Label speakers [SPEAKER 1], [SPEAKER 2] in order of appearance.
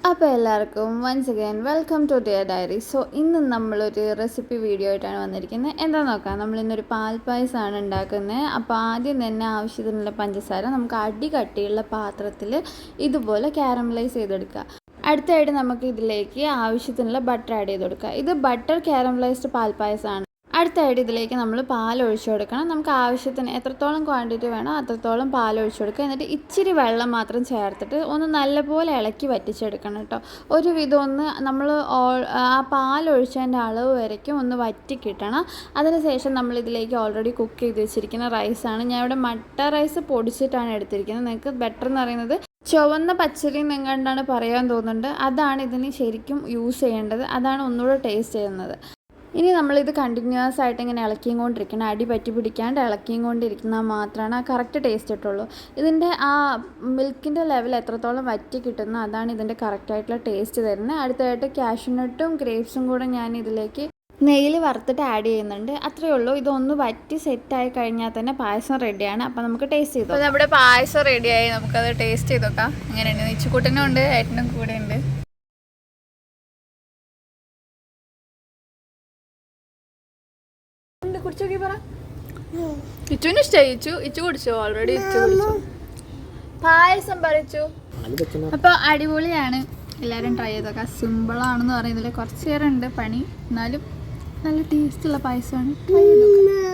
[SPEAKER 1] അപ്പോൾ എല്ലാവർക്കും once again welcome to dear diary. So ഇന്ന് നമ്മളൊരു റെസിപ്പി വീഡിയോ ആയിട്ടാണ് വന്നിരിക്കുന്നത്. എന്താ നോക്കാം, നമ്മളിന്നൊരു പാൽപ്പായസമാണ് ഉണ്ടാക്കുന്നത്. അപ്പോൾ ആദ്യം തന്നെ ആവശ്യത്തിനുള്ള പഞ്ചസാര നമുക്ക് അടികട്ടിയുള്ള പാത്രത്തിൽ ഇതുപോലെ കാരമലൈസ് ചെയ്തെടുക്കുക. അടുത്തായിട്ട് നമുക്ക് ഇതിലേക്ക് ആവശ്യത്തിനുള്ള ബട്ടർ ആഡ് ചെയ്ത് കൊടുക്കുക. ഇത് ബട്ടർ കാരമലൈസ്ഡ് പാൽപ്പായസമാണ്. അടുത്തായിട്ട് ഇതിലേക്ക് നമ്മൾ പാൽ ഒഴിച്ചു കൊടുക്കണം. നമുക്ക് ആവശ്യത്തിന് എത്രത്തോളം ക്വാണ്ടിറ്റി വേണോ അത്രത്തോളം പാൽ ഒഴിച്ചു കൊടുക്കുക. എന്നിട്ട് ഇച്ചിരി വെള്ളം മാത്രം ചേർത്തിട്ട് ഒന്ന് നല്ലപോലെ ഇളക്കി വറ്റിച്ചെടുക്കണം കേട്ടോ. ഒരുവിധം ഒന്ന് നമ്മൾ ആ പാൽ ഒഴിച്ചതിൻ്റെ അളവ് വരയ്ക്കും ഒന്ന് വറ്റി കിട്ടണം. അതിനുശേഷം നമ്മളിതിലേക്ക് ഓൾറെഡി കുക്ക് ചെയ്ത് വെച്ചിരിക്കുന്ന റൈസാണ്. ഞാൻ ഇവിടെ മട്ട റൈസ് പൊടിച്ചിട്ടാണ് എടുത്തിരിക്കുന്നത്. നിങ്ങൾക്ക് ബെറ്റർ എന്ന് പറയുന്നത് ചുവന്ന പച്ചരി എന്നെങ്ങാണ്ടാണ് പറയാൻ തോന്നുന്നുണ്ട്. അതാണ് ഇതിന് ശരിക്കും യൂസ് ചെയ്യേണ്ടത്. അതാണ് ഒന്നുകൂടെ ടേസ്റ്റ് ചെയ്യുന്നത്. ഇനി നമ്മളിത് കണ്ടിന്യൂസ് ആയിട്ട് ഇങ്ങനെ ഇളക്കിയും കൊണ്ടിരിക്കണം. അടി പറ്റി പിടിക്കാണ്ട് ഇളക്കിയും കൊണ്ടിരിക്കുന്നത് മാത്രമാണ് ആ കറക്റ്റ് ടേസ്റ്റ് കിട്ടുള്ളൂ. ഇതിൻ്റെ ആ മിൽക്കിൻ്റെ ലെവൽ എത്രത്തോളം വറ്റി കിട്ടുന്നു അതാണ് ഇതിൻ്റെ കറക്റ്റായിട്ടുള്ള ടേസ്റ്റ് തരുന്നത്. അടുത്തതായിട്ട് കാഷ്യൂനട്ടും ഗ്രേപ്സും കൂടെ ഞാൻ ഇതിലേക്ക് നെയ്യിൽ വറുത്തിട്ട് ആഡ് ചെയ്യുന്നുണ്ട്. അത്രയേ ഉള്ളൂ. ഇതൊന്ന് വറ്റി സെറ്റായി കഴിഞ്ഞാൽ തന്നെ പായസം റെഡിയാണ്. അപ്പോൾ നമുക്ക് ടേസ്റ്റ് ചെയ്തു. അപ്പോൾ നമ്മുടെ പായസം റെഡിയായി. നമുക്കത് ടേസ്റ്റ് ചെയ്ത് നോക്കാം. എങ്ങനെയുണ്ട്? ഇച്ചുകൂട്ടനും ഉണ്ട്, ഏട്ടനും കൂടെ ഉണ്ട്. കുടിച്ചോക്കി പറ. ഇച്ചുവിന് ഇഷ്ടമായി. ഇച്ചു കുടിച്ചോ? ഓൾറെഡി ഇച്ചു കുടിച്ചു. പായസം പറിച്ചു. അപ്പോൾ അടിപൊളിയാണ്. എല്ലാവരും ട്രൈ ചെയ്ത് നോക്കാം. സിമ്പിളാണെന്ന് പറയുന്നതിൽ കുറച്ച് നേരം ഉണ്ട് പണി, എന്നാലും നല്ല ടേസ്റ്റുള്ള പായസമാണ്. ട്രൈ ചെയ്ത് നോക്കാം.